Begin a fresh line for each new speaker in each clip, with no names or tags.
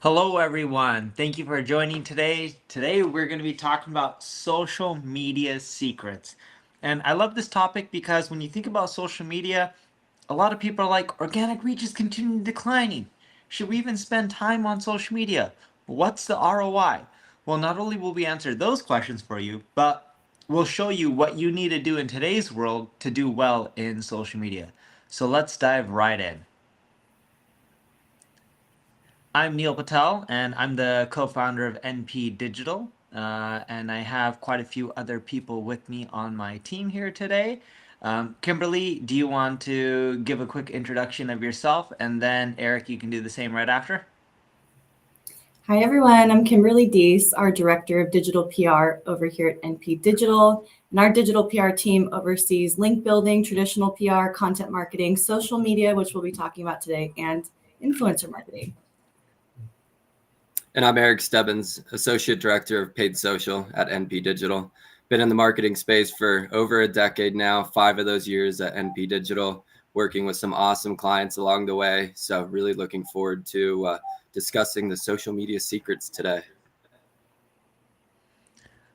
Hello, everyone. Thank you for joining today. Today, we're going to be talking about social media secrets. And I love this topic because when you think about social media, a lot of people are like, organic reach is continuing declining. Should we even spend time on social media? What's the ROI? Well, not only will we answer those questions for you, but we'll show you what you need to do in today's world to do well in social media. So let's dive right in. I'm Neil Patel, and I'm the co-founder of NP Digital. And I have quite a few other people with me on my team here today. Kimberly, do you want to give a quick introduction of yourself? And then Eric, you can do the same right after.
Hi, everyone. I'm Kimberly Deese, our Director of Digital PR over here at NP Digital. And our digital PR team oversees link building, traditional PR, content marketing, social media, which we'll be talking about today, and influencer marketing.
And I'm Eric Stebbins, Associate Director of Paid Social at NP Digital. Been in the marketing space for over a decade now, 5 of those years at NP Digital, working with some awesome clients along the way. So really looking forward to discussing the social media secrets today.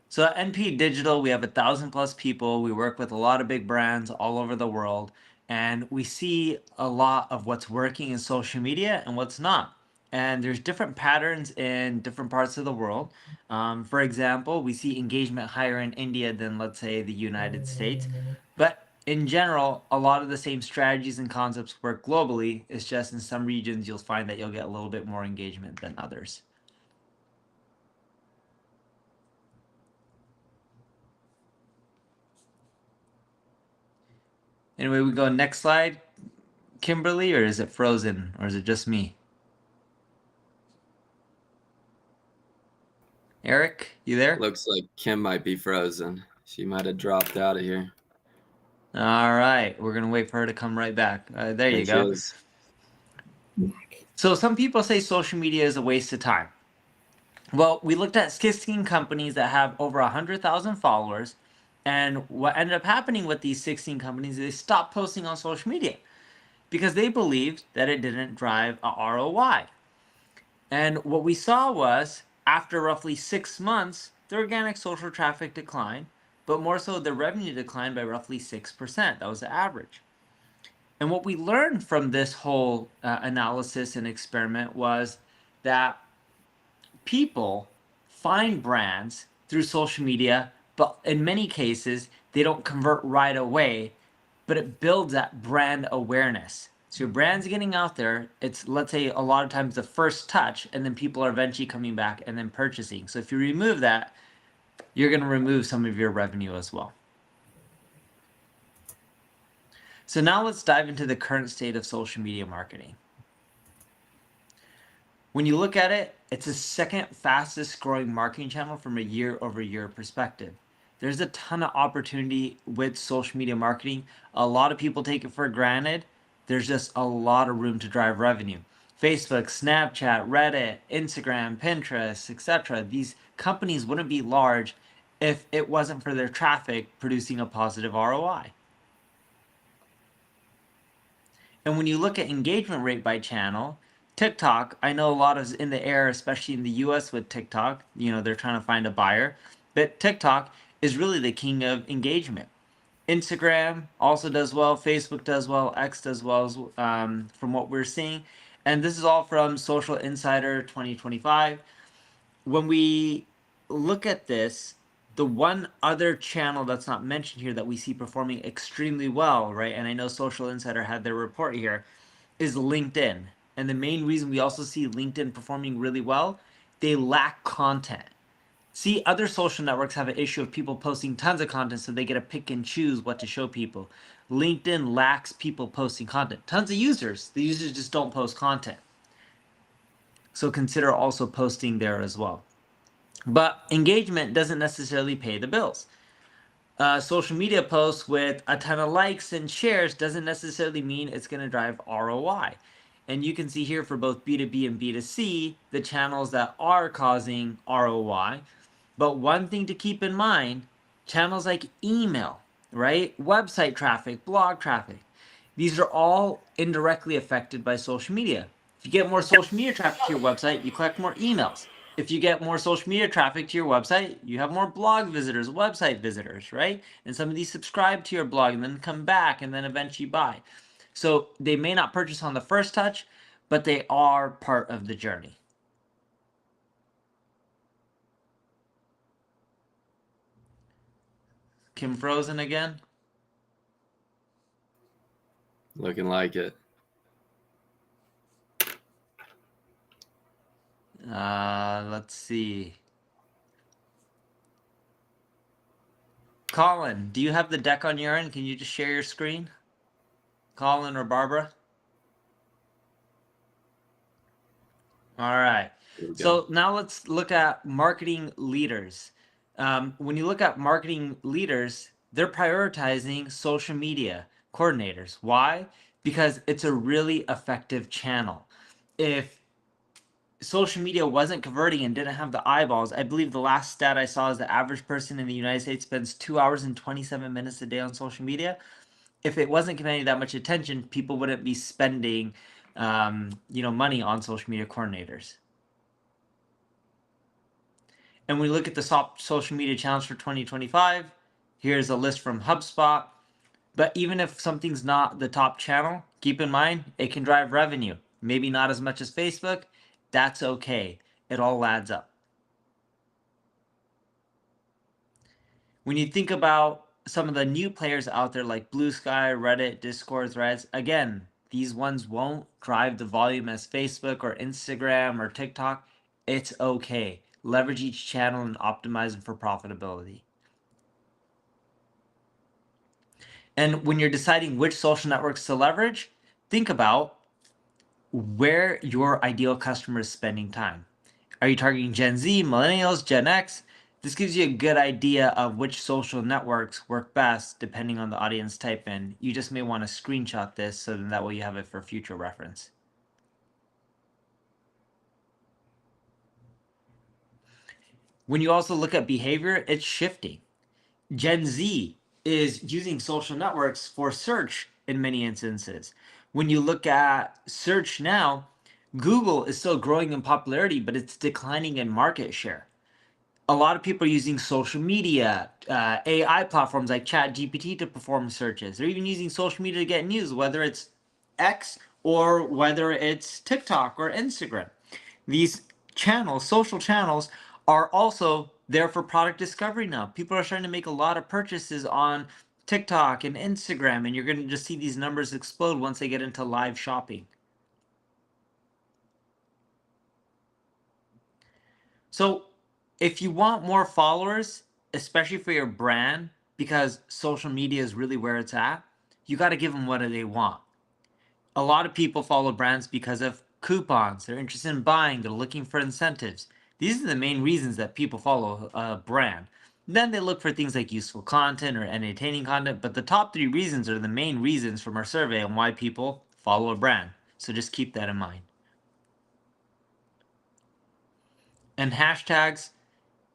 So at NP Digital, we have 1,000+ people. We work with a lot of big brands all over the world, and we see a lot of what's working in social media and what's not. And there's different patterns in different parts of the world. For example, we see engagement higher in India than, let's say, the United States. But in general, a lot of the same strategies and concepts work globally. It's just in some regions, you'll find that you'll get a little bit more engagement than others. Anyway, we go next slide. Kimberly, or is it frozen, or is it just me? Eric, you there?
Looks like Kim might be frozen. She might have dropped out of here.
All right, we're gonna wait for her to come right back. There you go. So some people say social media is a waste of time. Well, we looked at 16 companies that have over 100,000 followers, and what ended up happening with these 16 companies is they stopped posting on social media because they believed that it didn't drive a ROI. And what we saw was, after roughly 6 months, the organic social traffic declined, but more so the revenue declined by roughly 6%. That was the average. And what we learned from this whole analysis and experiment was that people find brands through social media, but in many cases, they don't convert right away, but it builds that brand awareness. So your brand's getting out there. It's, let's say, a lot of times the first touch, and then people are eventually coming back and then purchasing. So if you remove that, you're going to remove some of your revenue as well. So now let's dive into the current state of social media marketing. When you look at it, it's the second fastest growing marketing channel from a year-over-year perspective. There's a ton of opportunity with social media marketing. A lot of people take it for granted. There's just a lot of room to drive revenue. Facebook, Snapchat, Reddit, Instagram, Pinterest, etc. These companies wouldn't be large if it wasn't for their traffic producing a positive ROI. And when you look at engagement rate by channel, TikTok, I know a lot is in the air, especially in the US with TikTok. You know, they're trying to find a buyer. But TikTok is really the king of engagement. Instagram also does well. Facebook does well. X does well from what we're seeing. And this is all from Social Insider 2025. When we look at this, the one other channel that's not mentioned here that we see performing extremely well, right? And I know Social Insider had their report here, is LinkedIn. And the main reason we also see LinkedIn performing really well, they lack content. See, other social networks have an issue of people posting tons of content, so they get to pick and choose what to show people. LinkedIn lacks people posting content. Tons of users. The users just don't post content. So consider also posting there as well. But engagement doesn't necessarily pay the bills. Social media posts with a ton of likes and shares doesn't necessarily mean it's going to drive ROI. And you can see here for both B2B and B2C, the channels that are causing ROI. But one thing to keep in mind, channels like email, right? Website traffic, blog traffic. These are all indirectly affected by social media. If you get more social media traffic to your website, you collect more emails. If you get more social media traffic to your website, you have more blog visitors, website visitors, right? And some of these subscribe to your blog and then come back and then eventually buy. So they may not purchase on the first touch, but they are part of the journey. Kim frozen again?
Looking like it.
Let's see. Colin, do you have the deck on your end? Can you just share your screen? Colin or Barbara? All right. So now let's look at marketing leaders. When you look at marketing leaders, they're prioritizing social media coordinators. Why? Because it's a really effective channel. If social media wasn't converting and didn't have the eyeballs, I believe the last stat I saw is the average person in the United States spends 2 hours and 27 minutes a day on social media. If it wasn't commanding that much attention, people wouldn't be spending money on social media coordinators. And when we look at the top social media channels for 2025, here's a list from HubSpot. But even if something's not the top channel, keep in mind it can drive revenue. Maybe not as much as Facebook. That's okay. It all adds up. When you think about some of the new players out there like Blue Sky, Reddit, Discord, Threads, again, these ones won't drive the volume as Facebook or Instagram or TikTok. It's okay. Leverage each channel and optimize them for profitability. And when you're deciding which social networks to leverage, think about where your ideal customer is spending time. Are you targeting Gen Z, Millennials, Gen X? This gives you a good idea of which social networks work best depending on the audience type, and you just may want to screenshot this so that way you have it for future reference. When you also look at behavior, it's shifting. Gen Z is using social networks for search in many instances. When you look at search now, Google is still growing in popularity, but it's declining in market share. A lot of people are using social media, AI platforms like ChatGPT to perform searches. They're even using social media to get news, whether it's X or whether it's TikTok or Instagram. These channels, social channels, are also there for product discovery now. People are starting to make a lot of purchases on TikTok and Instagram, and you're going to just see these numbers explode once they get into live shopping. So if you want more followers, especially for your brand, because social media is really where it's at, you got to give them what they want. A lot of people follow brands because of coupons. They're interested in buying. They're looking for incentives. These are the main reasons that people follow a brand. Then they look for things like useful content or entertaining content. But the top 3 reasons are the main reasons from our survey on why people follow a brand. So just keep that in mind. And hashtags,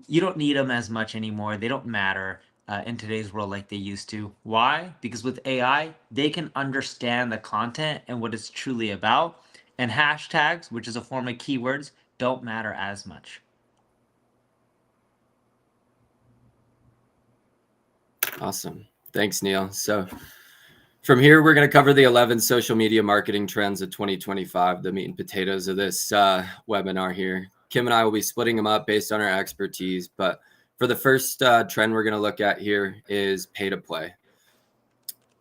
you don't need them as much anymore. They don't matter in today's world like they used to. Why? Because with AI, they can understand the content and what it's truly about. And hashtags, which is a form of keywords, don't matter as much.
Awesome. Thanks, Neil. So from here, we're going to cover the 11 social media marketing trends of 2025, the meat and potatoes of this webinar here. Kim and I will be splitting them up based on our expertise. But for the first trend we're going to look at here is pay to play.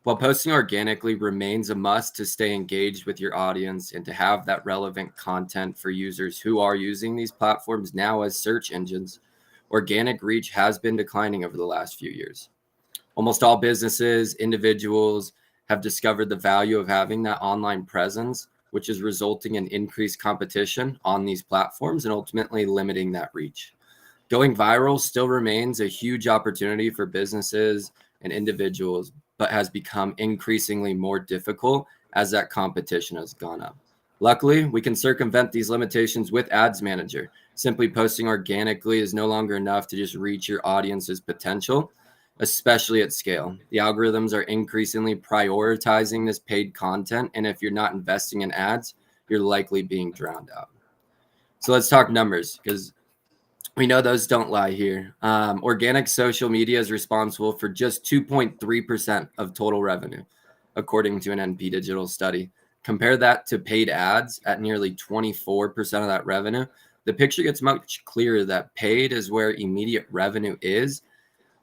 While posting organically remains a must to stay engaged with your audience and to have that relevant content for users who are using these platforms now as search engines, organic reach has been declining over the last few years. Almost all businesses, individuals have discovered the value of having that online presence, which is resulting in increased competition on these platforms and ultimately limiting that reach. Going viral still remains a huge opportunity for businesses and individuals, but has become increasingly more difficult as that competition has gone up. Luckily, we can circumvent these limitations with Ads Manager. Simply posting organically is no longer enough to just reach your audience's potential, especially at scale. The algorithms are increasingly prioritizing this paid content, and if you're not investing in ads, you're likely being drowned out. So let's talk numbers, because we know those don't lie here. Organic social media is responsible for just 2.3% of total revenue, according to an NP Digital study. Compare that to paid ads at nearly 24% of that revenue. The picture gets much clearer that paid is where immediate revenue is,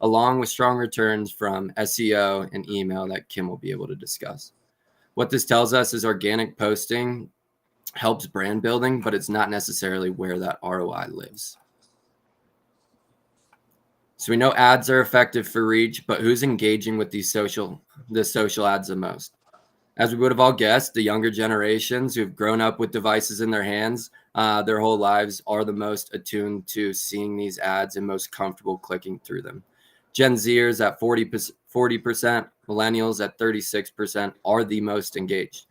along with strong returns from SEO and email that Kim will be able to discuss. What this tells us is organic posting helps brand building, but it's not necessarily where that ROI lives. So we know ads are effective for reach, but who's engaging with the social ads the most? As we would have all guessed, the younger generations who've grown up with devices in their hands their whole lives are the most attuned to seeing these ads and most comfortable clicking through them. Gen Zers at 40%, millennials at 36% are the most engaged.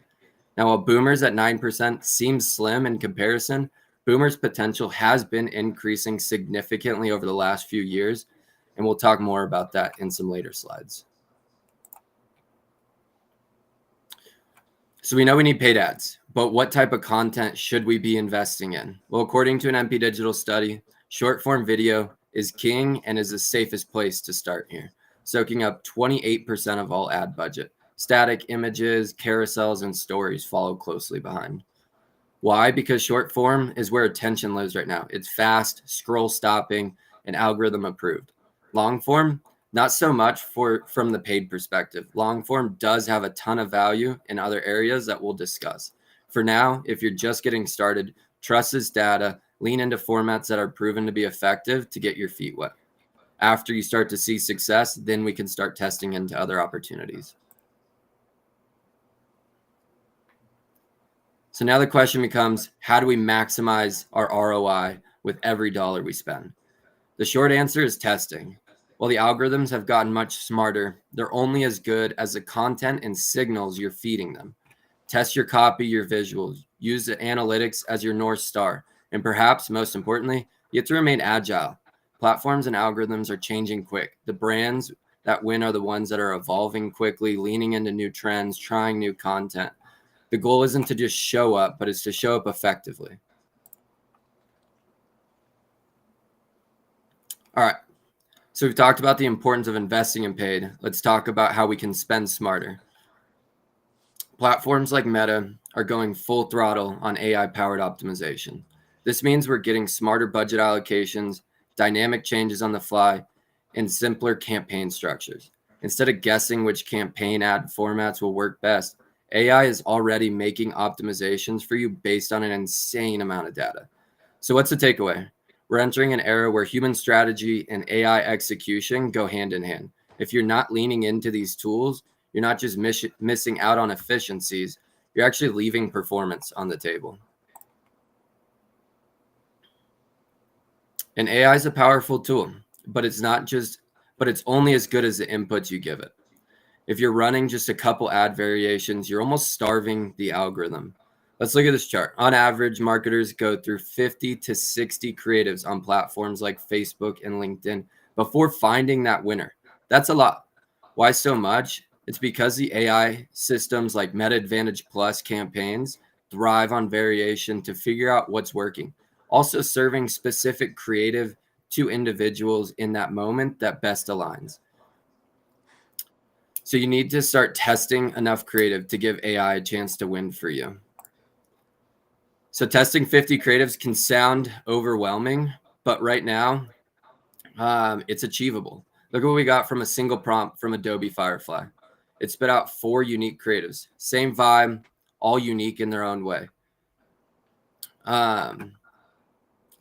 Now, while boomers at 9% seems slim in comparison, boomers' potential has been increasing significantly over the last few years, and we'll talk more about that in some later slides. So we know we need paid ads, but what type of content should we be investing in? Well, according to an NP Digital study, short form video is king and is the safest place to start here, soaking up 28% of all ad budget. Static images, carousels, and stories follow closely behind. Why? Because short form is where attention lives right now. It's fast, scroll stopping, and algorithm approved. Long form, not so much from the paid perspective. Long form does have a ton of value in other areas that we'll discuss. For now, if you're just getting started, trust this data, lean into formats that are proven to be effective to get your feet wet. After you start to see success, then we can start testing into other opportunities. So now the question becomes, how do we maximize our ROI with every dollar we spend? The short answer is testing. While the algorithms have gotten much smarter, they're only as good as the content and signals you're feeding them. Test your copy, your visuals, use the analytics as your North Star, and perhaps most importantly, you have to remain agile. Platforms and algorithms are changing quick. The brands that win are the ones that are evolving quickly, leaning into new trends, trying new content. The goal isn't to just show up, but it's to show up effectively. All right. So we've talked about the importance of investing in paid. Let's talk about how we can spend smarter. Platforms like Meta are going full throttle on AI-powered optimization. This means we're getting smarter budget allocations, dynamic changes on the fly, and simpler campaign structures. Instead of guessing which campaign ad formats will work best, AI is already making optimizations for you based on an insane amount of data. So what's the takeaway? We're entering an era where human strategy and AI execution go hand in hand. If you're not leaning into these tools, you're not just missing out on efficiencies, you're actually leaving performance on the table. And AI is a powerful tool, but it's only as good as the inputs you give it. If you're running just a couple ad variations, you're almost starving the algorithm. Let's look at this chart. On average, marketers go through 50 to 60 creatives on platforms like Facebook and LinkedIn before finding that winner. That's a lot. Why so much? It's because the AI systems like Meta Advantage Plus campaigns thrive on variation to figure out what's working. Also serving specific creative to individuals in that moment that best aligns. So you need to start testing enough creative to give AI a chance to win for you. So testing 50 creatives can sound overwhelming, but right now it's achievable. Look at what we got from a single prompt from Adobe Firefly. It spit out 4 unique creatives, same vibe, all unique in their own way.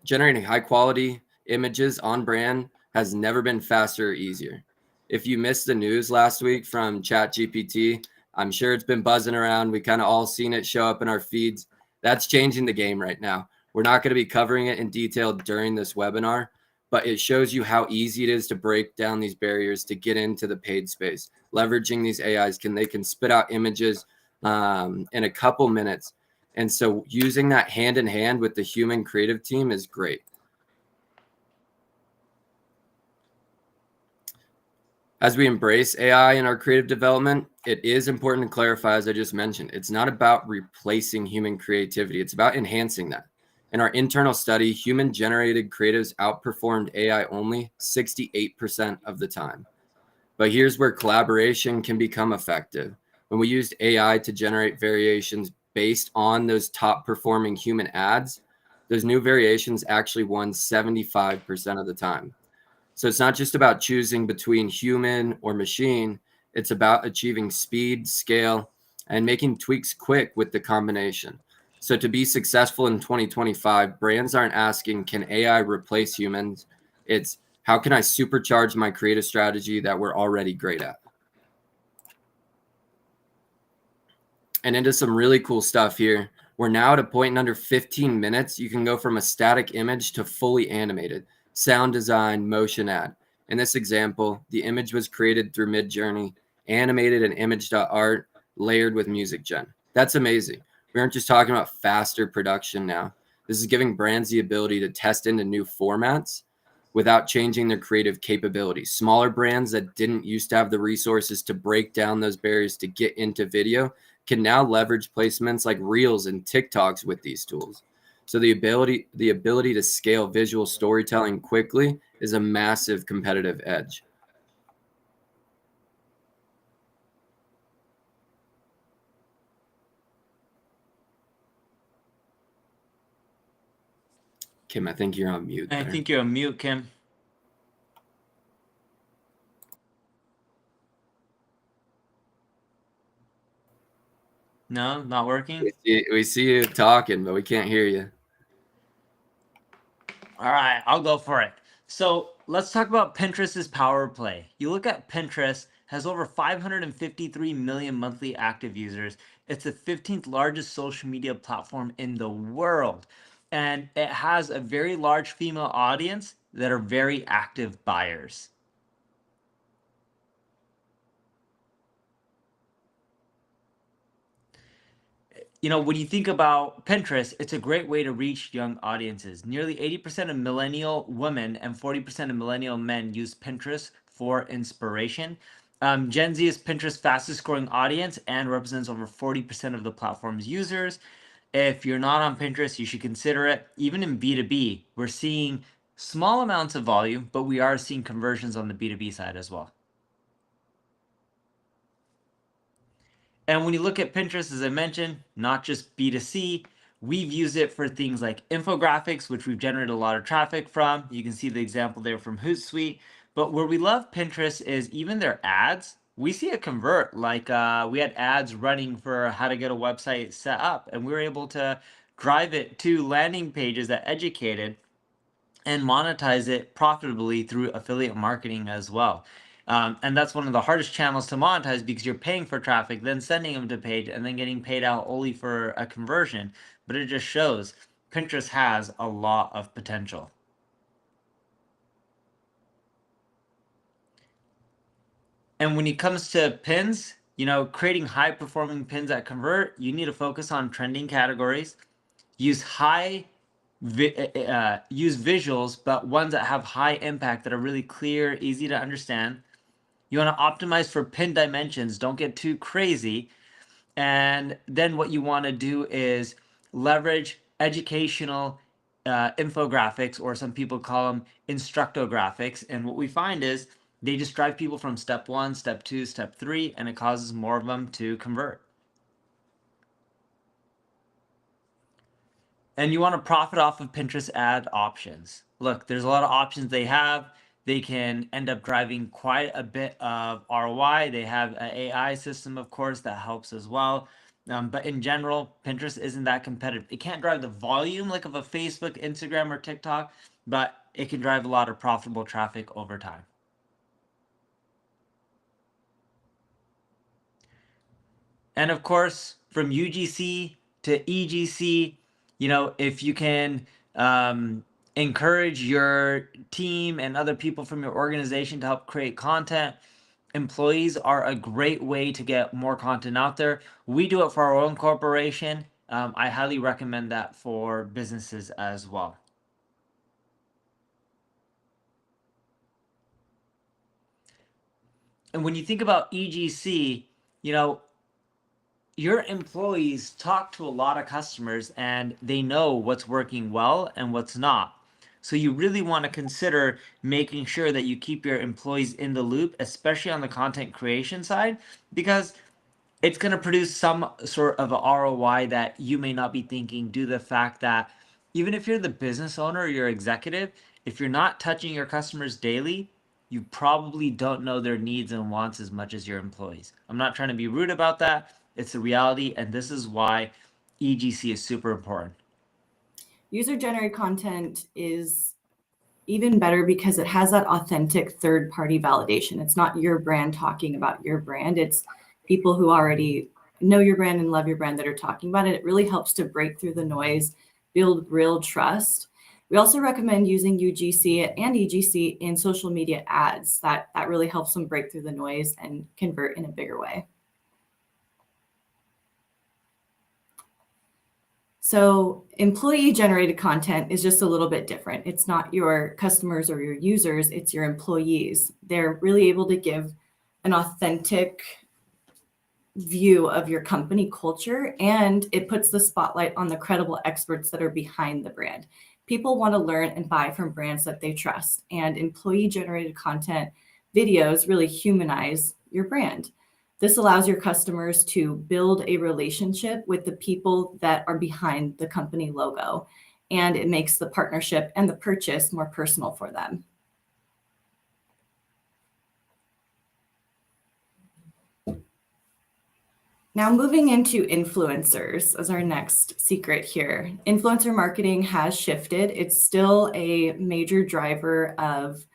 Generating high quality images on brand has never been faster or easier. If you missed the news last week from ChatGPT, I'm sure it's been buzzing around. We kind of all seen it show up in our feeds. That's changing the game right now. We're not going to be covering it in detail during this webinar, but it shows you how easy it is to break down these barriers to get into the paid space. Leveraging these AIs, they can spit out images in a couple minutes. And so using that hand in hand with the human creative team is great. As we embrace AI in our creative development, it is important to clarify, as I just mentioned, it's not about replacing human creativity. It's about enhancing that. In our internal study, human generated creatives outperformed AI only 68% of the time. But here's where collaboration can become effective. When we used AI to generate variations based on those top performing human ads, those new variations actually won 75% of the time. So it's not just about choosing between human or machine, it's about achieving speed, scale, and making tweaks quick with the combination. So to be successful in 2025, brands aren't asking, can AI replace humans? It's how can I supercharge my creative strategy that we're already great at? And into some really cool stuff here. We're now at a point in under 15 minutes, you can go from a static image to fully animated, sound design, motion ad. In this example, the image was created through Midjourney, animated in image.art, layered with music gen. That's amazing. We aren't just talking about faster production now. This is giving brands the ability to test into new formats without changing their creative capabilities. Smaller brands that didn't used to have the resources to break down those barriers to get into video can now leverage placements like Reels and TikToks with these tools. So the ability to scale visual storytelling quickly is a massive competitive edge. Kim, I think you're on mute there.
I think you're on mute, Kim. No, not working.
We see you talking, but we can't hear you.
All right, I'll go for it. So let's talk about Pinterest's power play. You look at Pinterest, has over 553 million monthly active users. It's the 15th largest social media platform in the world. And it has a very large female audience that are very active buyers. When you think about Pinterest, it's a great way to reach young audiences. Nearly 80% of millennial women and 40% of millennial men use Pinterest for inspiration. Gen Z is Pinterest's fastest growing audience and represents over 40% of the platform's users. If you're not on Pinterest, you should consider it. Even in B2B, we're seeing small amounts of volume, but we are seeing conversions on the B2B side as well. And when you look at Pinterest, as I mentioned, not just B2C, we've used it for things like infographics, which we've generated a lot of traffic from. You can see the example there from Hootsuite. But where we love Pinterest is even their ads. We see it convert. Like we had ads running for how to get a website set up, and we were able to drive it to landing pages that educated and monetize it profitably through affiliate marketing as well. And that's one of the hardest channels to monetize because you're paying for traffic, then sending them to page, and then getting paid out only for a conversion. But it just shows Pinterest has a lot of potential. And when it comes to pins, creating high performing pins that convert, you need to focus on trending categories, use use visuals, but ones that have high impact, that are really clear, easy to understand. You want to optimize for pin dimensions. Don't get too crazy. And then what you want to do is leverage educational infographics, or some people call them instructographics. And what we find is they just drive people from step 1, step 2, step 3, and it causes more of them to convert. And you want to profit off of Pinterest ad options. Look, there's a lot of options they have. They can end up driving quite a bit of ROI. They have an AI system, of course, that helps as well. But in general, Pinterest isn't that competitive. It can't drive the volume like of a Facebook, Instagram, or TikTok, but it can drive a lot of profitable traffic over time. And of course, from UGC to EGC, if you can encourage your team and other people from your organization to help create content, employees are a great way to get more content out there. We do it for our own corporation. I highly recommend that for businesses as well. And when you think about EGC, you know, your employees talk to a lot of customers and they know what's working well and what's not. So you really want to consider making sure that you keep your employees in the loop, especially on the content creation side, because it's going to produce some sort of a ROI that you may not be thinking due to the fact that even if you're the business owner or your executive, if you're not touching your customers daily, you probably don't know their needs and wants as much as your employees. I'm not trying to be rude about that. It's the reality, and this is why EGC is super important.
User-generated content is even better because it has that authentic third-party validation. It's not your brand talking about your brand. It's people who already know your brand and love your brand that are talking about it. It really helps to break through the noise, build real trust. We also recommend using UGC and EGC in social media ads. That really helps them break through the noise and convert in a bigger way. So employee-generated content is just a little bit different. It's not your customers or your users, it's your employees. They're really able to give an authentic view of your company culture, and it puts the spotlight on the credible experts that are behind the brand. People want to learn and buy from brands that they trust, and employee-generated content videos really humanize your brand. This allows your customers to build a relationship with the people that are behind the company logo, and it makes the partnership and the purchase more personal for them. Now moving into influencers as our next secret here. Influencer marketing has shifted. It's still a major driver of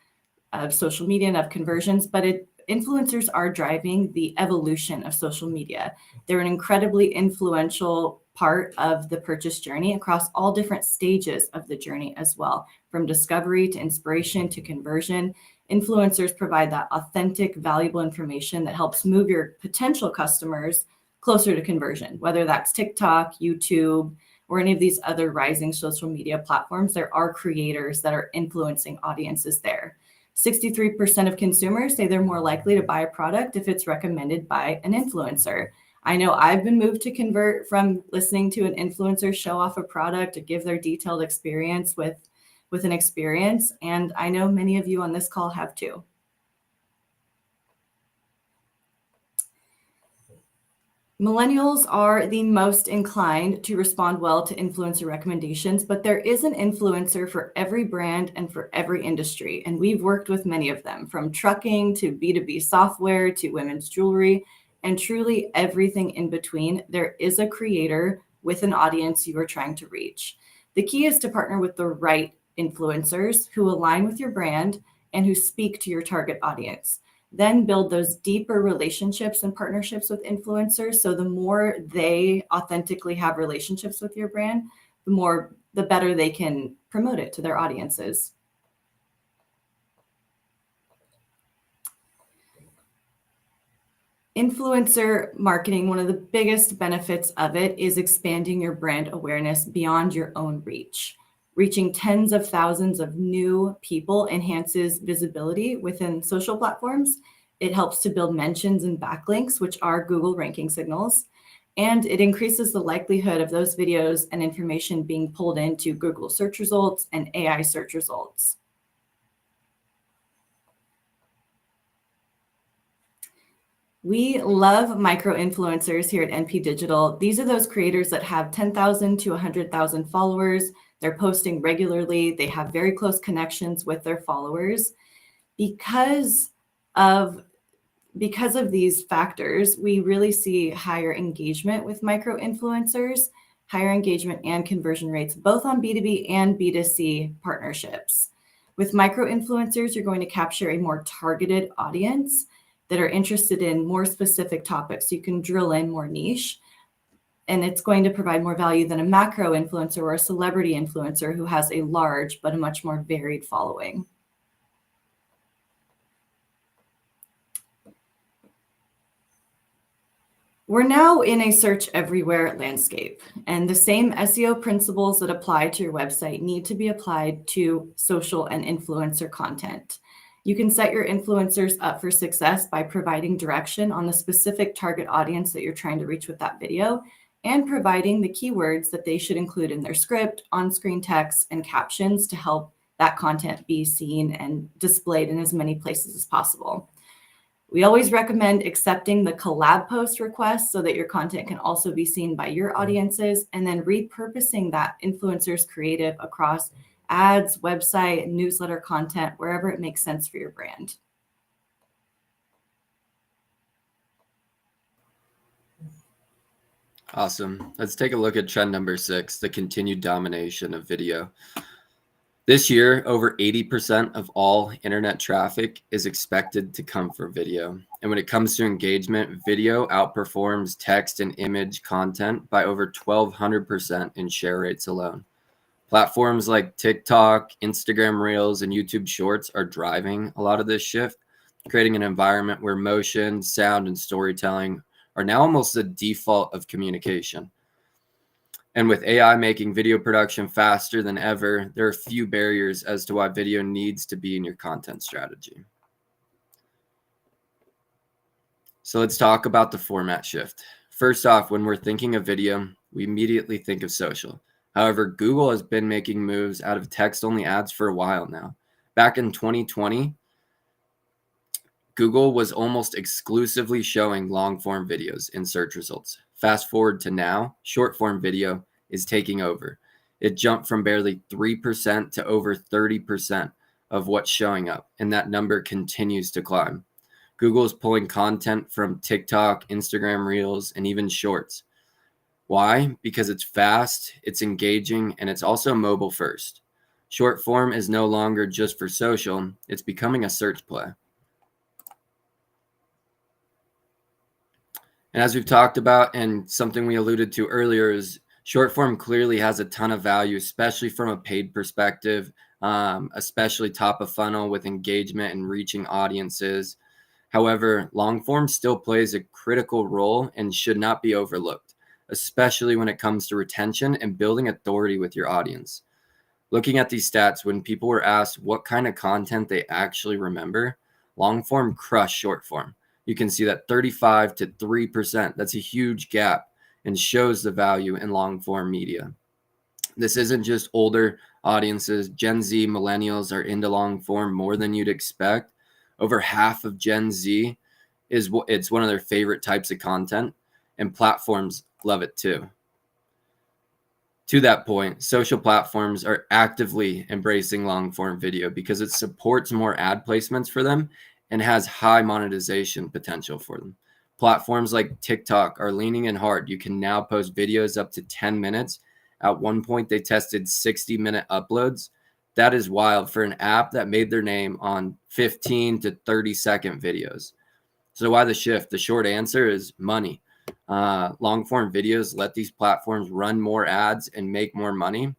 social media and of conversions, but influencers are driving the evolution of social media. They're an incredibly influential part of the purchase journey across all different stages of the journey as well, from discovery to inspiration to conversion. Influencers provide that authentic, valuable information that helps move your potential customers closer to conversion, whether that's TikTok, YouTube, or any of these other rising social media platforms. There are creators that are influencing audiences there. 63% of consumers say they're more likely to buy a product if it's recommended by an influencer. I know I've been moved to convert from listening to an influencer show off a product or give their detailed experience with an experience, and I know many of you on this call have too. Millennials are the most inclined to respond well to influencer recommendations, but there is an influencer for every brand and for every industry. And we've worked with many of them, from trucking to B2B software to women's jewelry, and truly everything in between. There is a creator with an audience you are trying to reach. The key is to partner with the right influencers who align with your brand and who speak to your target audience. Then build those deeper relationships and partnerships with influencers. So the more they authentically have relationships with your brand, the better they can promote it to their audiences. Influencer marketing, one of the biggest benefits of it is expanding your brand awareness beyond your own reach. Reaching tens of thousands of new people enhances visibility within social platforms. It helps to build mentions and backlinks, which are Google ranking signals. And it increases the likelihood of those videos and information being pulled into Google search results and AI search results. We love micro-influencers here at NP Digital. These are those creators that have 10,000 to 100,000 followers. They're posting regularly. They have very close connections with their followers. Because of these factors, we really see higher engagement with micro-influencers, higher engagement and conversion rates, both on B2B and B2C partnerships. With micro-influencers, you're going to capture a more targeted audience that are interested in more specific topics. You can drill in more niche, and it's going to provide more value than a macro influencer or a celebrity influencer who has a large but a much more varied following. We're now in a search everywhere landscape, and the same SEO principles that apply to your website need to be applied to social and influencer content. You can set your influencers up for success by providing direction on the specific target audience that you're trying to reach with that video and providing the keywords that they should include in their script, on-screen text, and captions to help that content be seen and displayed in as many places as possible. We always recommend accepting the collab post request so that your content can also be seen by your audiences, and then repurposing that influencer's creative across ads, website, newsletter content, wherever it makes sense for your brand.
Awesome. Let's take a look at trend number 6, the continued domination of video. This year, over 80% of all internet traffic is expected to come from video. And when it comes to engagement, video outperforms text and image content by over 1,200% in share rates alone. Platforms like TikTok, Instagram Reels, and YouTube Shorts are driving a lot of this shift, creating an environment where motion, sound, and storytelling are now almost the default of communication. And with AI making video production faster than ever, there are few barriers as to why video needs to be in your content strategy. So let's talk about the format shift. First off, when we're thinking of video, we immediately think of social. However, Google has been making moves out of text-only ads for a while now. Back in 2020, Google was almost exclusively showing long-form videos in search results. Fast forward to now, short-form video is taking over. It jumped from barely 3% to over 30% of what's showing up, and that number continues to climb. Google is pulling content from TikTok, Instagram Reels, and even Shorts. Why? Because it's fast, it's engaging, and it's also mobile first. Short form is no longer just for social, it's becoming a search play. And as we've talked about, and something we alluded to earlier, is short form clearly has a ton of value, especially from a paid perspective, especially top of funnel with engagement and reaching audiences. However, long form still plays a critical role and should not be overlooked, especially when it comes to retention and building authority with your audience. Looking at these stats, when people were asked what kind of content they actually remember, long form crushed short form. You can see that 35 to 3%. That's a huge gap and shows the value in long form media. This isn't just older audiences. Gen Z, millennials are into long form more than you'd expect. Over half of Gen Z it's one of their favorite types of content, and platforms love it too. To that point, social platforms are actively embracing long form video because it supports more ad placements for them and has high monetization potential for them. Platforms like TikTok are leaning in hard. You can now post videos up to 10 minutes. At one point, they tested 60-minute uploads. That is wild for an app that made their name on 15 to 30-second videos. So why the shift? The short answer is money. Long-form videos let these platforms run more ads and make more money.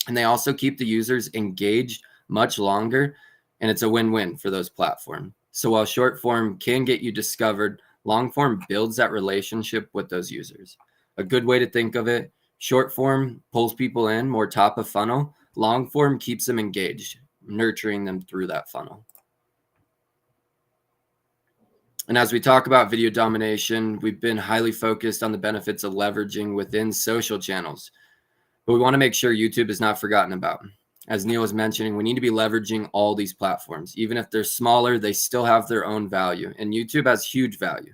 And they also keep the users engaged much longer, and it's a win-win for those platforms. So while short form can get you discovered, long form builds that relationship with those users. A good way to think of it, short form pulls people in more top of funnel. Long form keeps them engaged, nurturing them through that funnel. And as we talk about video domination, we've been highly focused on the benefits of leveraging within social channels. But we want to make sure YouTube is not forgotten about. As Neil was mentioning, we need to be leveraging all these platforms. Even if they're smaller, they still have their own value. And YouTube has huge value,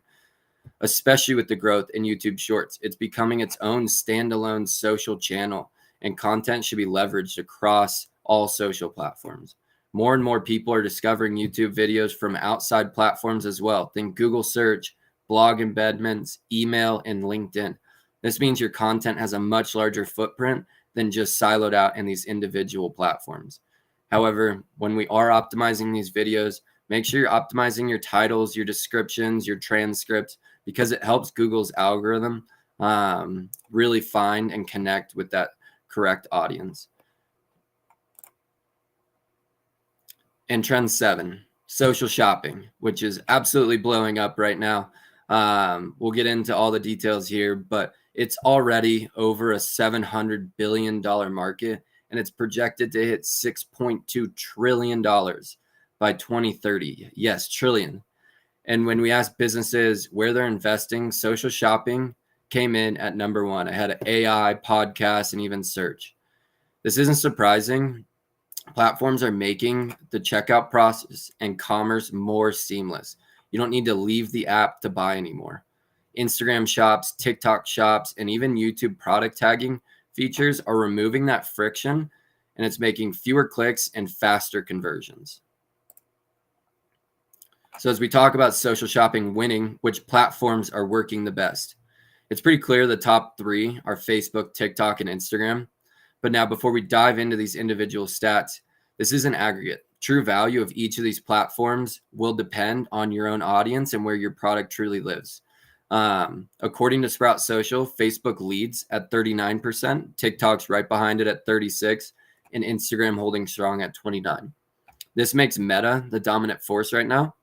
especially with the growth in YouTube Shorts. It's becoming its own standalone social channel, and content should be leveraged across all social platforms. More and more people are discovering YouTube videos from outside platforms as well. Think Google search, blog embedments, email, and LinkedIn. This means your content has a much larger footprint than just siloed out in these individual platforms. However, when we are optimizing these videos, make sure you're optimizing your titles, your descriptions, your transcripts, because it helps Google's algorithm really find and connect with that correct audience. And trend 7, social shopping, which is absolutely blowing up right now. We'll get into all the details here, but it's already over a $700 billion market, and it's projected to hit $6.2 trillion by 2030. Yes, trillion. And when we asked businesses where they're investing, social shopping came in at number one, ahead of AI, podcasts, and even search. This isn't surprising. Platforms are making the checkout process and commerce more seamless. You don't need to leave the app to buy anymore. Instagram shops, TikTok shops, and even YouTube product tagging features are removing that friction, and it's making fewer clicks and faster conversions. So as we talk about social shopping winning, which platforms are working the best? It's pretty clear the top three are Facebook, TikTok, and Instagram. But now, before we dive into these individual stats, this is an aggregate. True value of each of these platforms will depend on your own audience and where your product truly lives. According to Sprout Social, Facebook leads at 39%, TikTok's right behind it at 36%, and Instagram holding strong at 29%. This makes Meta the dominant force right now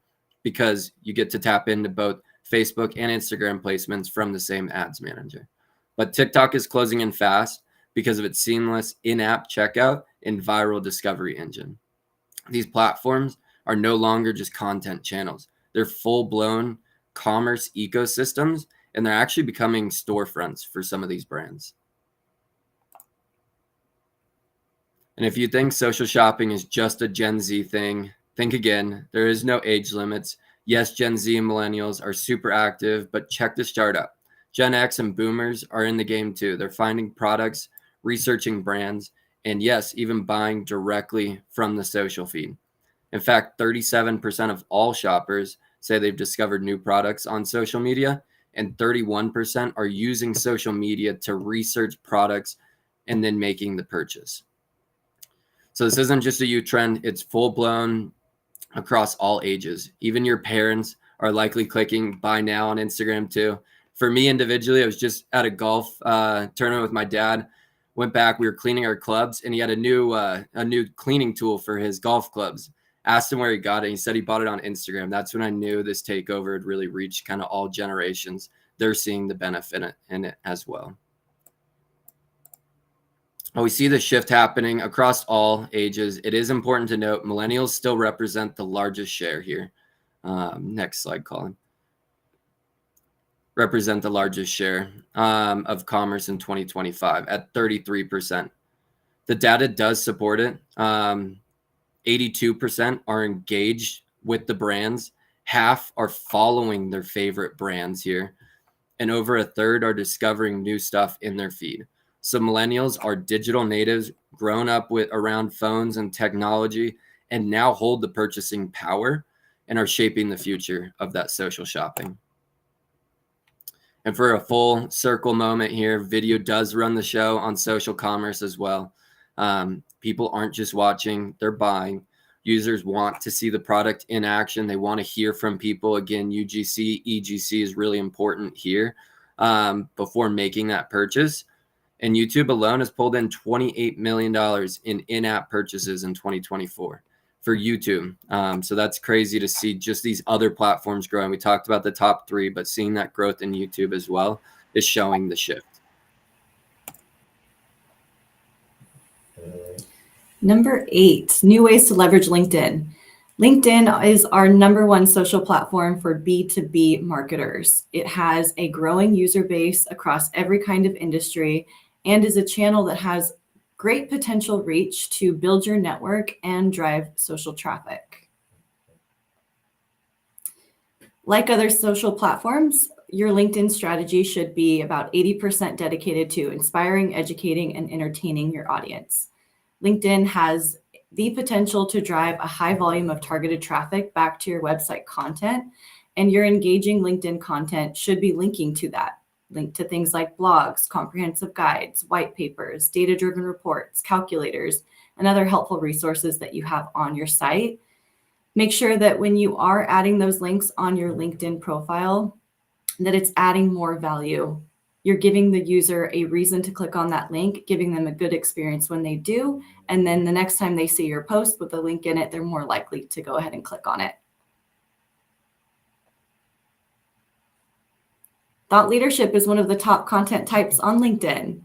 because you get to tap into both Facebook and Instagram placements from the same ads manager. But TikTok is closing in fast because of its seamless in-app checkout and viral discovery engine. These platforms are no longer just content channels. They're full-blown commerce ecosystems, and they're actually becoming storefronts for some of these brands. And if you think social shopping is just a Gen Z thing, think again. There is no age limits. Yes, Gen Z and millennials are super active, but check this chart out. Gen X and boomers are in the game too. They're finding products, researching brands, and yes, even buying directly from the social feed. In fact, 37% of all shoppers say they've discovered new products on social media, and 31% are using social media to research products and then making the purchase. So this isn't just a youth trend, it's full-blown across all ages. Even your parents are likely clicking buy now on Instagram too. For me individually, I was just at a golf tournament with my dad. Went back, we were cleaning our clubs, and he had a new cleaning tool for his golf clubs. Asked him where he got it. He said he bought it on Instagram. That's when I knew this takeover had really reached kind of all generations. They're seeing the benefit in it as well. We see the shift happening across all ages. It is important to note millennials still represent the largest share here. Next slide, Colin. Represent the largest share of commerce in 2025 at 33%. The data does support it. 82% are engaged with the brands. Half are following their favorite brands here. And over a third are discovering new stuff in their feed. So millennials are digital natives, grown up with around phones and technology, and now hold the purchasing power and are shaping the future of that social shopping. And for a full circle moment here, video does run the show on social commerce as well. People aren't just watching, they're buying. Users want to see the product in action. They want to hear from people. Again, UGC, EGC is really important here before making that purchase. And YouTube alone has pulled in $28 million in in-app purchases in 2024 for YouTube. So that's crazy to see just these other platforms growing. We talked about the top three, but seeing that growth in YouTube as well is showing the shift.
Number 8, new ways to leverage LinkedIn. LinkedIn is our #1 social platform for B2B marketers. It has a growing user base across every kind of industry and is a channel that has great potential reach to build your network and drive social traffic. Like other social platforms, your LinkedIn strategy should be about 80% dedicated to inspiring, educating, and entertaining your audience. LinkedIn has the potential to drive a high volume of targeted traffic back to your website content, and your engaging LinkedIn content should be linking to that. Link to things like blogs, comprehensive guides, white papers, data-driven reports, calculators, and other helpful resources that you have on your site. Make sure that when you are adding those links on your LinkedIn profile, that it's adding more value. You're giving the user a reason to click on that link, giving them a good experience when they do, and then the next time they see your post with the link in it, they're more likely to go ahead and click on it. Thought leadership is one of the top content types on LinkedIn.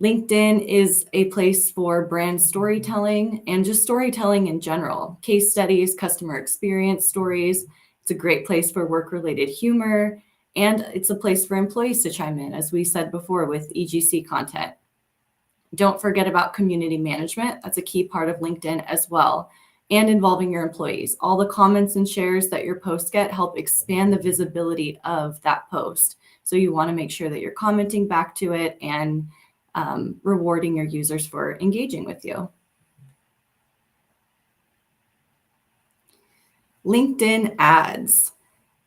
LinkedIn is a place for brand storytelling and just storytelling in general, case studies, customer experience stories. It's a great place for work-related humor, and it's a place for employees to chime in, as we said before, with EGC content. Don't forget about community management. That's a key part of LinkedIn as well, and involving your employees. All the comments and shares that your posts get help expand the visibility of that post. So you want to make sure that you're commenting back to it and rewarding your users for engaging with you. LinkedIn ads.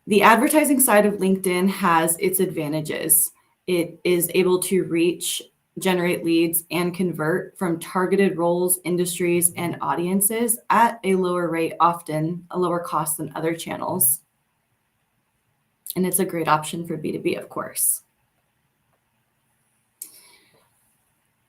The advertising side of LinkedIn has its advantages. It is able to reach, generate leads, and convert from targeted roles, industries, and audiences at a lower rate, often a lower cost than other channels. And it's a great option for B2B, of course.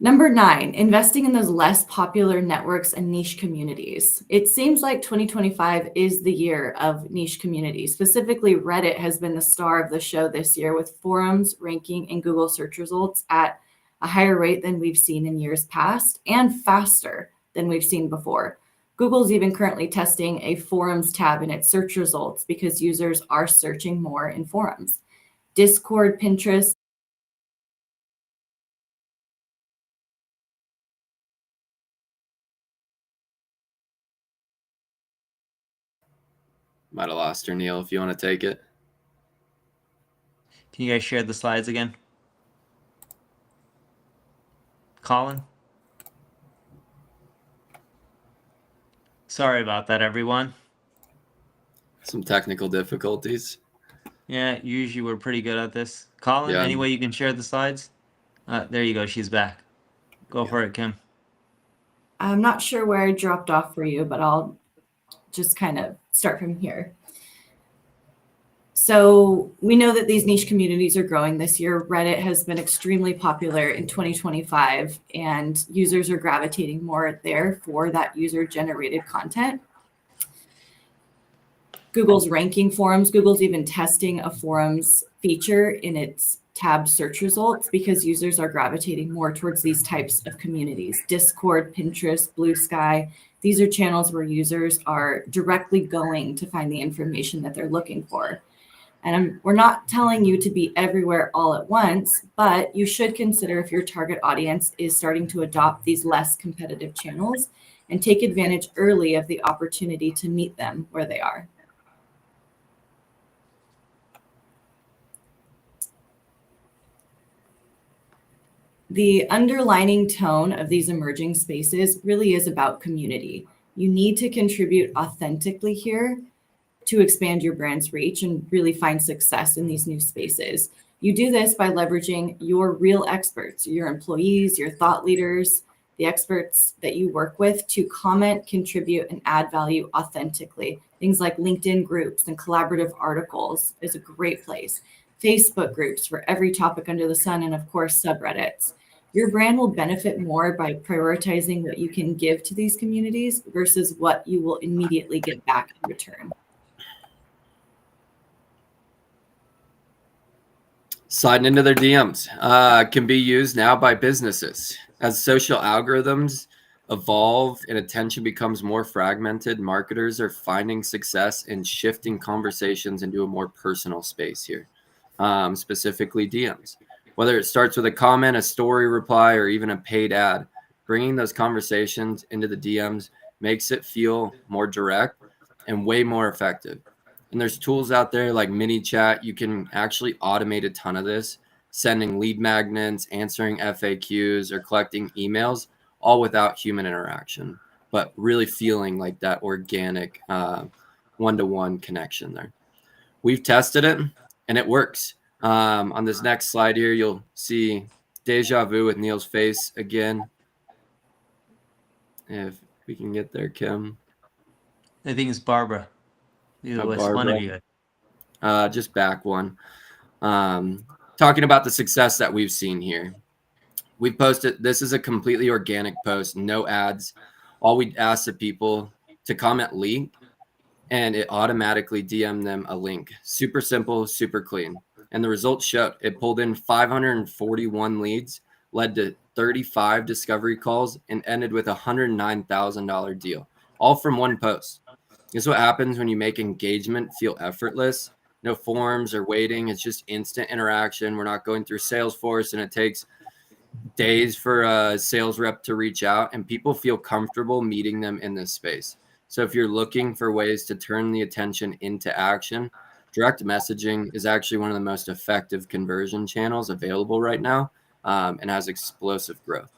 Number 9, investing in those less popular networks and niche communities. It seems like 2025 is the year of niche communities. Specifically, Reddit has been the star of the show this year, with forums ranking in Google search results at a higher rate than we've seen in years past and faster than we've seen before. Google's even currently testing a forums tab in its search results because users are searching more in forums. Discord, Pinterest,
Might have lost her, Neil, if you want to take it.
Can you guys share the slides again? Colin? Sorry about that, everyone.
Some technical difficulties.
Yeah, usually we're pretty good at this. Colin,
Yeah.
any way you can share the slides? There you go. She's back. Go for it, Kim.
I'm not sure where I dropped off for you, but I'll just kind of start from here. So we know that these niche communities are growing this year. Reddit has been extremely popular in 2025, and users are gravitating more there for that user-generated content. Google's ranking forums. Google's even testing a forums feature in its tab search results because users are gravitating more towards these types of communities. Discord, Pinterest, Blue Sky. These are channels where users are directly going to find the information that they're looking for. And we're not telling you to be everywhere all at once, but you should consider if your target audience is starting to adopt these less competitive channels and take advantage early of the opportunity to meet them where they are. The underlining tone of these emerging spaces really is about community. You need to contribute authentically here to expand your brand's reach and really find success in these new spaces. You do this by leveraging your real experts, your employees, your thought leaders, the experts that you work with to comment, contribute, and add value authentically. Things like LinkedIn groups and collaborative articles is a great place. Facebook groups for every topic under the sun, and of course, subreddits. Your brand will benefit more by prioritizing what you can give to these communities versus what you will immediately get back in return.
Sliding into their DMs can be used now by businesses. As social algorithms evolve and attention becomes more fragmented, marketers are finding success in shifting conversations into a more personal space here, specifically DMs. Whether it starts with a comment, a story reply, or even a paid ad, bringing those conversations into the DMs makes it feel more direct and way more effective. And there's tools out there like MiniChat. You can actually automate a ton of this, sending lead magnets, answering FAQs, or collecting emails, all without human interaction, but really feeling like that organic one-to-one connection there. We've tested it and it works. On this next slide here, you'll see deja vu with Neil's face again. If we can get there, Kim.
I think it's Barbara. Either way,
Barbara.
one of you.
Just back one. Talking about the success that we've seen here. We posted, this is a completely organic post, no ads. All we asked the people to comment link, and it automatically DM them a link. Super simple, super clean. And the results showed it pulled in 541 leads, led to 35 discovery calls and ended with a $109,000 deal, all from one post. This is what happens when you make engagement feel effortless. No forms or waiting. It's just instant interaction. We're not going through Salesforce and it takes days for a sales rep to reach out, and people feel comfortable meeting them in this space. So if you're looking for ways to turn the attention into action, direct messaging is actually one of the most effective conversion channels available right now, and has explosive growth.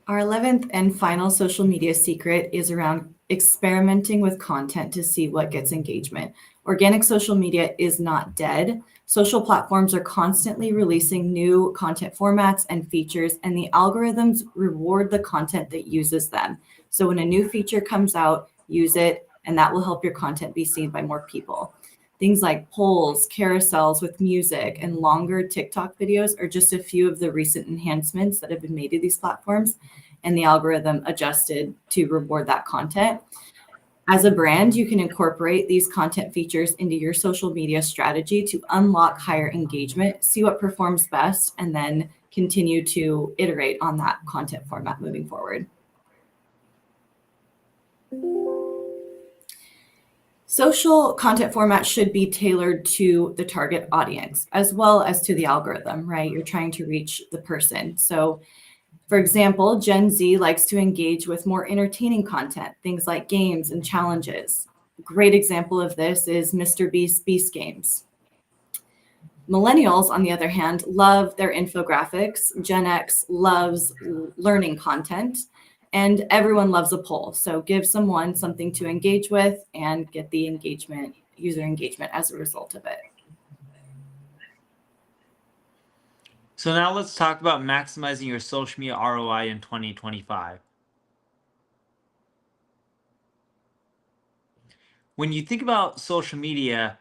Our 11th and final social media secret is around experimenting with content to see what gets engagement. Organic social media is not dead. Social platforms are constantly releasing new content formats and features, and the algorithms reward the content that uses them. So when a new feature comes out, use it, and that will help your content be seen by more people. Things like polls, carousels with music, and longer TikTok videos are just a few of the recent enhancements that have been made to these platforms, and the algorithm adjusted to reward that content. As a brand, you can incorporate these content features into your social media strategy to unlock higher engagement, see what performs best, and then continue to iterate on that content format moving forward. Social content format should be tailored to the target audience as well as to the algorithm, right? You're trying to reach the person. So, for example, Gen Z likes to engage with more entertaining content, things like games and challenges. A great example of this is Mr. Beast Beast Games. Millennials, on the other hand, love their infographics. Gen X loves learning content. And everyone loves a poll. So give someone something to engage with and get the engagement, user engagement as a result of it.
So now let's talk about maximizing your social media ROI in 2025. When you think about social media,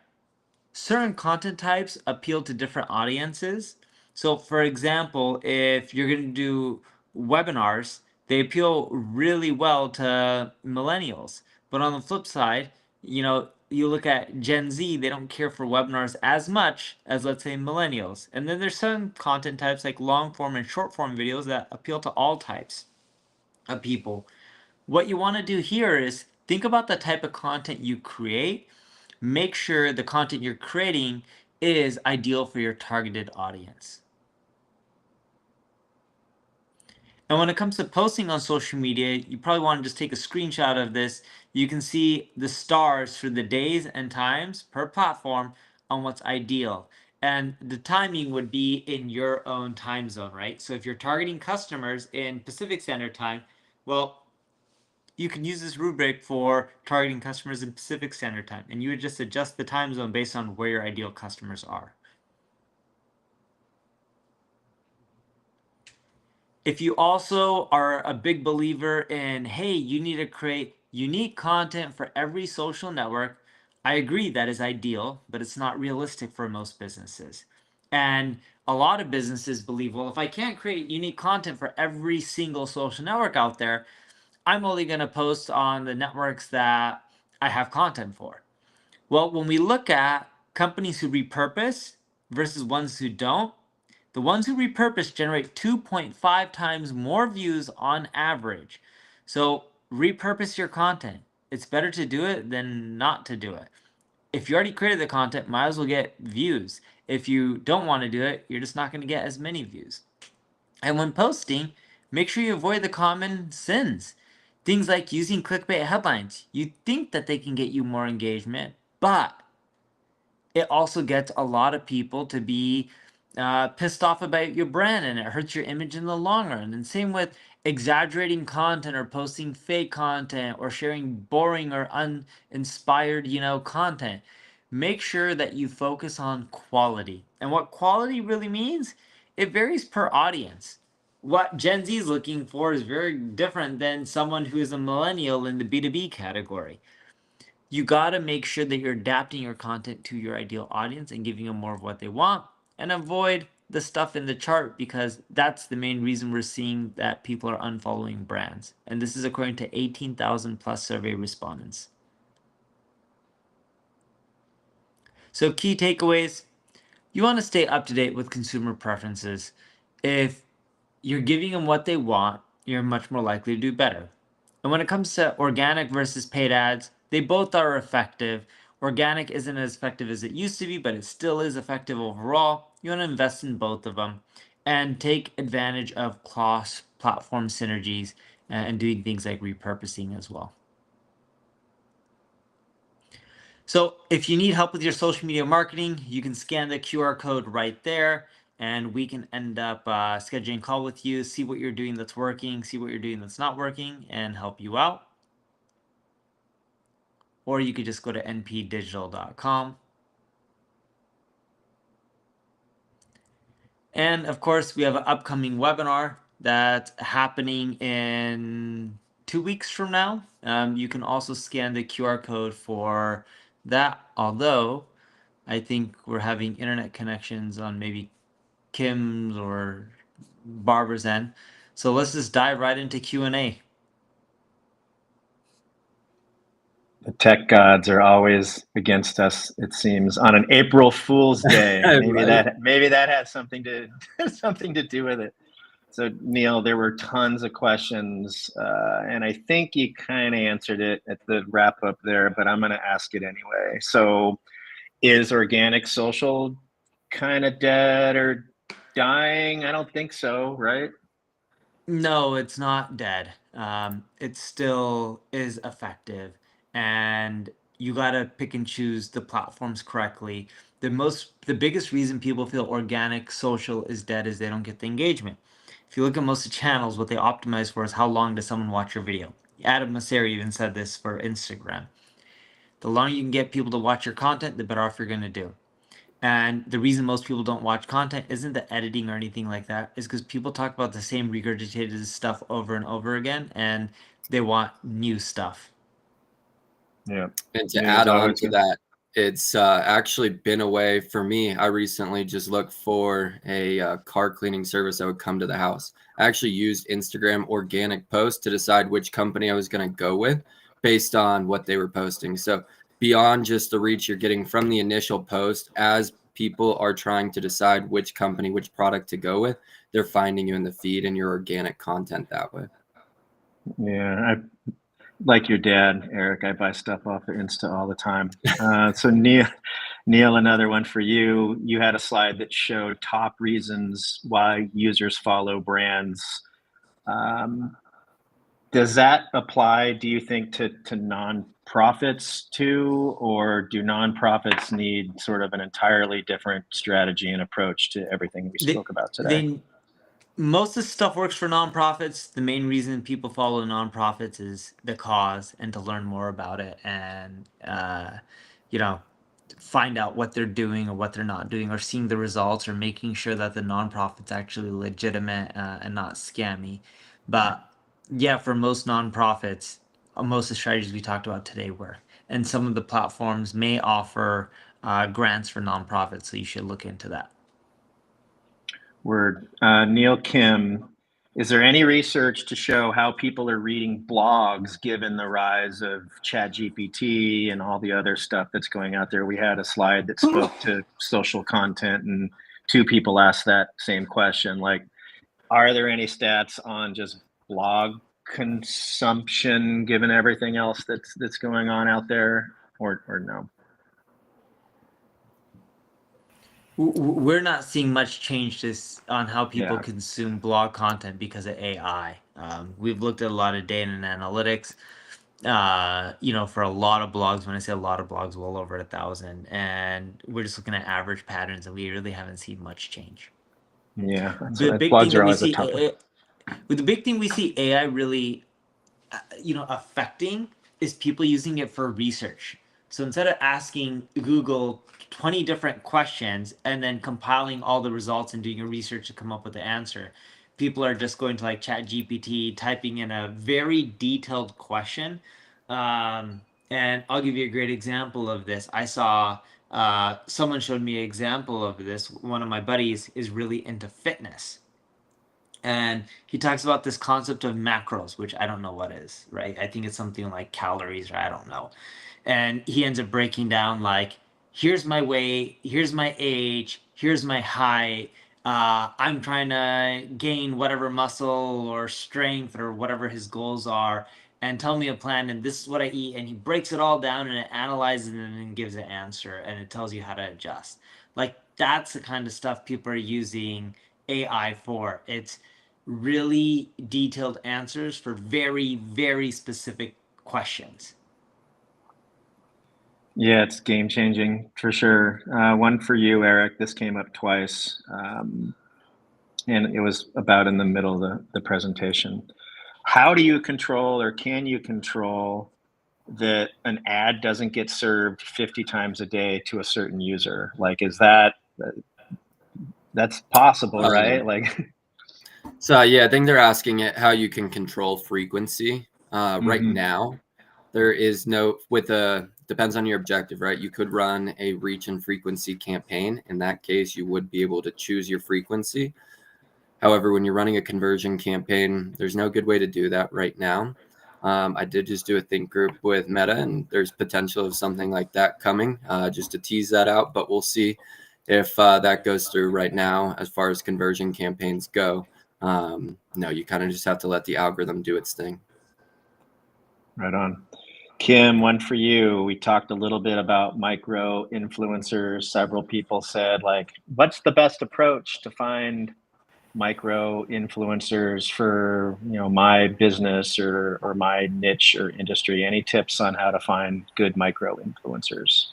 certain content types appeal to different audiences. So for example, if you're going to do webinars, they appeal really well to millennials. But on the flip side, you look at Gen Z, they don't care for webinars as much as, let's say, millennials. And then there's some content types like long form and short form videos that appeal to all types of people. What you want to do here is think about the type of content you create. Make sure the content you're creating is ideal for your targeted audience. And when it comes to posting on social media, you probably want to just take a screenshot of this. You can see the stars for the days and times per platform on what's ideal. And the timing would be in your own time zone, right? So if you're targeting customers in Pacific Standard Time, well, you can use this rubric for targeting customers in Pacific Standard Time, and you would just adjust the time zone based on where your ideal customers are. If you also are a big believer in, hey, you need to create unique content for every social network, I agree that is ideal, but it's not realistic for most businesses. And a lot of businesses believe, well, if I can't create unique content for every single social network out there, I'm only going to post on the networks that I have content for. Well, when we look at companies who repurpose versus ones who don't, the ones who repurpose generate 2.5 times more views on average. So repurpose your content. It's better to do it than not to do it. If you already created the content, might as well get views. If you don't want to do it, you're just not going to get as many views. And when posting, make sure you avoid the common sins. Things like using clickbait headlines. You think that they can get you more engagement, but it also gets a lot of people to be pissed off about your brand, and it hurts your image in the long run. And same with exaggerating content or posting fake content or sharing boring or uninspired, content. Make sure that you focus on quality. And what quality really means, it varies per audience. What Gen Z is looking for is very different than someone who is a millennial in the B2B category. You got to make sure that you're adapting your content to your ideal audience and giving them more of what they want, and avoid the stuff in the chart, because that's the main reason we're seeing that people are unfollowing brands. And this is according to 18,000 plus survey respondents. So key takeaways: You want to stay up to date with consumer preferences. If you're giving them what they want, you're much more likely to do better. And when it comes to organic versus paid ads, they both are effective. Organic isn't as effective as it used to be, but it still is effective overall. You want to invest in both of them and take advantage of cross platform synergies and doing things like repurposing as well. So if you need help with your social media marketing, you can scan the QR code right there and we can end up scheduling a call with you, see what you're doing that's working, see what you're doing that's not working, and help you out. Or you could just go to npdigital.com. And of course, we have an upcoming webinar that's happening in 2 weeks from now. You can also scan the QR code for that, although I think we're having internet connections on maybe Kim's or Barbara's end. So let's just dive right into Q&A.
The tech gods are always against us, it seems, on an April Fool's Day. Maybe that has something to do with it. So Neil, there were tons of questions, and I think you kind of answered it at the wrap up there, but I'm going to ask it anyway. So, is organic social kind of dead or dying? I don't think so, right?
No, it's not dead. It still is effective, and you gotta pick and choose the platforms correctly. The biggest reason people feel organic social is dead is they don't get the engagement. If you look at most of the channels, what they optimize for is how long does someone watch your video. Adam Mosseri even said this for Instagram. The longer you can get people to watch your content, the better off you're gonna do. And the reason most people don't watch content isn't the editing or anything like that, is because people talk about the same regurgitated stuff over and over again, and they want new stuff.
Yeah.
And to add on to that, it's actually been a way for me. I recently just looked for a car cleaning service that would come to the house. I actually used Instagram organic posts to decide which company I was going to go with based on what they were posting. So beyond just the reach you're getting from the initial post, as people are trying to decide which company, which product to go with, they're finding you in the feed and your organic content that way.
Yeah, like your dad, Eric, I buy stuff off of Insta all the time. So Neil, another one for you. You had a slide that showed top reasons why users follow brands. Does that apply, do you think, to nonprofits too, or do nonprofits need sort of an entirely different strategy and approach to everything we spoke about today?
Most of the stuff works for nonprofits. The main reason people follow nonprofits is the cause and to learn more about it and, find out what they're doing or what they're not doing or seeing the results or making sure that the nonprofit's actually legitimate and not scammy. But yeah, for most nonprofits, most of the strategies we talked about today work. And some of the platforms may offer grants for nonprofits, so you should look into that.
Word. Neil Kim, is there any research to show how people are reading blogs given the rise of ChatGPT and all the other stuff that's going out there? We had a slide that spoke to social content, and 2 people asked that same question. Like, are there any stats on just blog consumption given everything else that's going on out there, or no?
We're not seeing much change on how people consume blog content because of AI. We've looked at a lot of data and analytics, for a lot of blogs. When I say a lot of blogs, well over 1,000, and we're just looking at average patterns, and we really haven't seen much change.
Yeah,
The big thing we see AI really, affecting is people using it for research. So instead of asking Google 20 different questions and then compiling all the results and doing your research to come up with the answer, people are just going to like ChatGPT, typing in a very detailed question. And I'll give you a great example of this. I saw someone showed me an example of this. One of my buddies is really into fitness. And he talks about this concept of macros, which I don't know what is, right? I think it's something like calories, or I don't know. And he ends up breaking down like here's my weight, here's my age, here's my height. I'm trying to gain whatever muscle or strength or whatever his goals are, and tell me a plan. And this is what I eat. And he breaks it all down and it analyzes and then gives an answer and it tells you how to adjust. Like that's the kind of stuff people are using AI for. It's really detailed answers for very, very specific questions.
Yeah, it's game changing for sure. One for you, Eric. This came up twice, and it was about in the middle of the presentation. How do you control, or can you control, that an ad doesn't get served 50 times a day to a certain user? Like, is that's possible, right? Like,
So yeah, I think they're asking it how you can control frequency. Right now, there is no depends on your objective, right? You could run a reach and frequency campaign. In that case, you would be able to choose your frequency. However, when you're running a conversion campaign, there's no good way to do that right now. I did just do a think group with Meta, and there's potential of something like that coming, just to tease that out. But we'll see if that goes through. Right now, as far as conversion campaigns go, no, you kind of just have to let the algorithm do its thing.
right on. Kim, one for you. We talked a little bit about micro influencers. Several people said, like, what's the best approach to find micro influencers for, my business or my niche or industry? Any tips on how to find good micro influencers?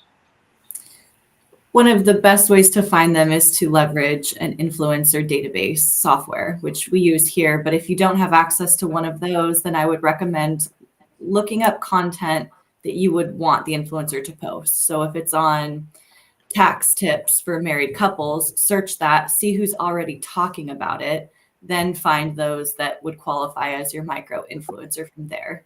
One of the best ways to find them is to leverage an influencer database software, which we use here. But if you don't have access to one of those, then I would recommend looking up content that you would want the influencer to post. So if it's on tax tips for married couples, search that, see who's already talking about it, then find those that would qualify as your micro influencer from there.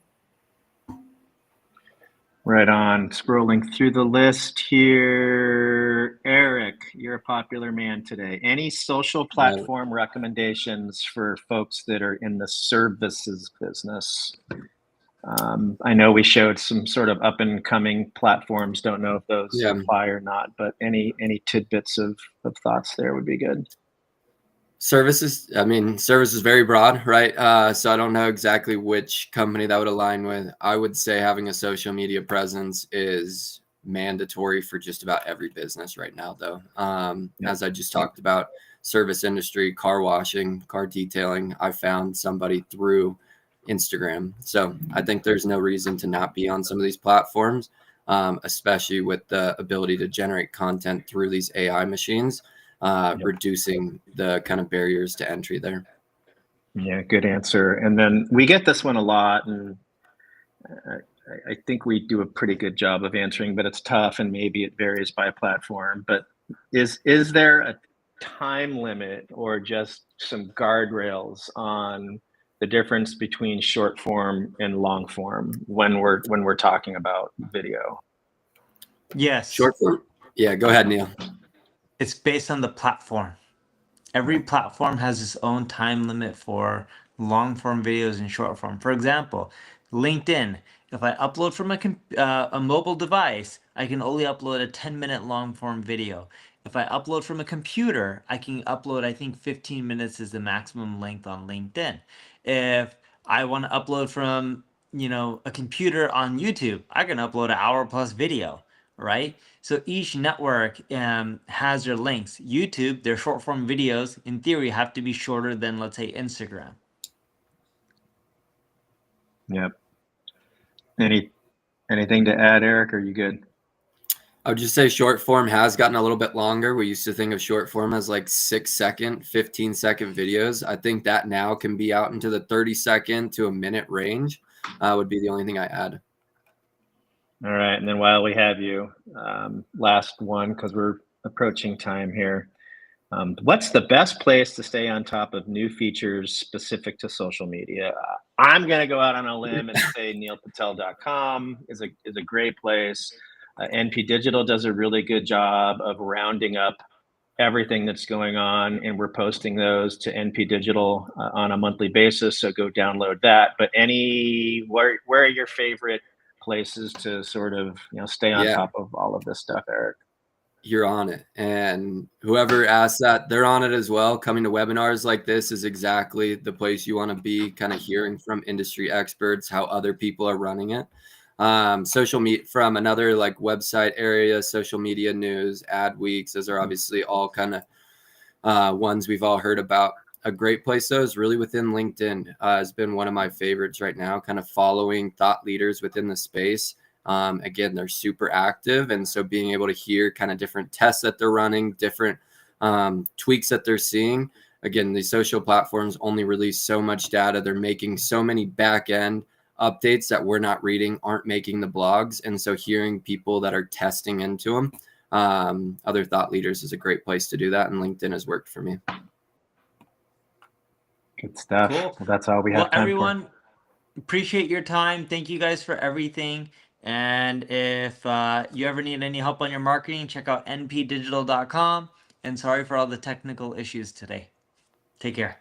Right on. Scrolling through the list here. Eric, you're a popular man today. Any social platform recommendations for folks that are in the services business? I know we showed some sort of up and coming platforms. Don't know if those apply or not, but any tidbits of thoughts there would be good.
Service is very broad, right? So I don't know exactly which company that would align with. I would say having a social media presence is mandatory for just about every business right now, though. As I just talked about, service industry, car washing, car detailing, I found somebody through Instagram. So I think there's no reason to not be on some of these platforms, especially with the ability to generate content through these AI machines. Reducing the kind of barriers to entry there.
Yeah, good answer. And then we get this one a lot, and I think we do a pretty good job of answering, but it's tough, and maybe it varies by platform. But is there a time limit or just some guardrails on the difference between short form and long form when we're talking about video?
Yes.
Short form. Yeah, go ahead, Neil.
It's based on the platform. Every platform has its own time limit for long form videos and short form. For example, LinkedIn, if I upload from a mobile device, I can only upload a 10-minute long form video. If I upload from a computer, I can upload, I think 15 minutes is the maximum length on LinkedIn. If I want to upload from, a computer on YouTube, I can upload an hour plus video, right? So each network has their lengths. YouTube, their short form videos, in theory, have to be shorter than, let's say, Instagram.
Yep. Anything to add, Eric? Or are you good?
I would just say short form has gotten a little bit longer. We used to think of short form as like 6-second, 15-second videos. I think that now can be out into the 30-second to a minute range. Would be the only thing I add.
All right. And then while we have you, last one, because we're approaching time here. What's the best place to stay on top of new features specific to social media? I'm going to go out on a limb and say neilpatel.com is a great place. NP Digital does a really good job of rounding up everything that's going on, and we're posting those to NP Digital on a monthly basis. So go download that. But where are your favorite places to sort of stay on top of all of this stuff, Eric?
you're on it. And whoever asked that, they're on it as well. Coming to webinars like this is exactly the place you want to be, kind of hearing from industry experts, how other people are running it. Social media from another like website area, social media news, ad weeks, those are obviously all kind of ones we've all heard about. A great place though is really within LinkedIn. Has been one of my favorites right now, kind of following thought leaders within the space. Again, they're super active. And so being able to hear kind of different tests that they're running, different tweaks that they're seeing. Again, these social platforms only release so much data. They're making so many back end updates that we're not reading, aren't making the blogs. And so hearing people that are testing into them, other thought leaders, is a great place to do that. And LinkedIn has worked for me.
Good stuff.
Cool.
Well, that's all we have
Well,
time
everyone, appreciate your time. Thank you guys for everything. And if you ever need any help on your marketing, check out npdigital.com. And sorry for all the technical issues today. Take care.